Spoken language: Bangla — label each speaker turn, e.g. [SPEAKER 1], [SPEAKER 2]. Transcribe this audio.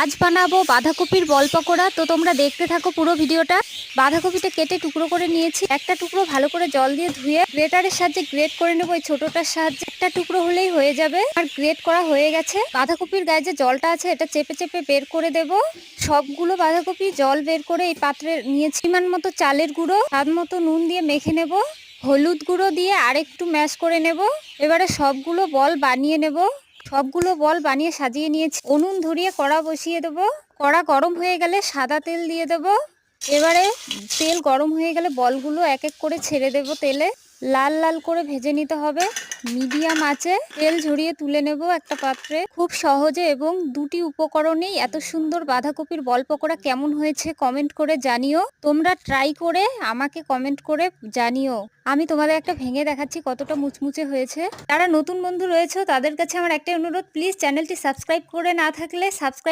[SPEAKER 1] আজ বানাবো বাঁধাকপির বল পকোড়া। তো তোমরা দেখতে থাকো পুরো ভিডিওটা। বাঁধাকপিটা কেটে টুকরো করে নিয়েছি। একটা টুকরো ভালো করে জল দিয়ে ধুয়ে গ্রেটারের সাহায্যে গ্রেট করে নেবো। এই ছোটটার সাহায্যে একটা টুকরো হলেই হয়ে যাবে। আর গ্রেট করা হয়ে গেছে। বাঁধাকপির গায়ে যে জলটা আছে এটা চেপে চেপে বের করে দেব। সবগুলো বাঁধাকপি জল বের করে এই পাত্রে নিয়েছি। পরিমাণ মতো চালের গুঁড়ো, স্বাদ মতো নুন দিয়ে মেখে নেব। হলুদ গুঁড়ো দিয়ে আরেকটু ম্যাশ করে নেব। এবারে সবগুলো বল বানিয়ে নেব। সবগুলো বল বানিয়ে সাজিয়ে নিয়েছি। উনুন ধরিয়ে কড়া বসিয়ে দেব। কড়া গরম হয়ে গেলে সাদা তেল দিয়ে দেব। এবারে তেল গরম হয়ে গেলে বলগুলো এক এক করে ছেড়ে দেব তেলে। লাল লাল করে ভেজে নিতে হবে। মিডিয়াম আঁচে তেল ঝরিয়ে তুলে নেব একটা পাত্রে। খুব সহজে এবং দুটি উপকরণেই এত সুন্দর বাঁধাকপির বল পকোড়া কেমন হয়েছে কমেন্ট করে জানিও। তোমরা ট্রাই করে আমাকে কমেন্ট করে জানিও। আমি তোমাদের একটা ভেঙে দেখাচ্ছি কতটা মুচমুচে হয়েছে। যারা নতুন বন্ধু রয়েছে তাদের কাছে আমার একটাই অনুরোধ, প্লিজ চ্যানেলটি সাবস্ক্রাইব করে না থাকলে সাবস্ক্রাইব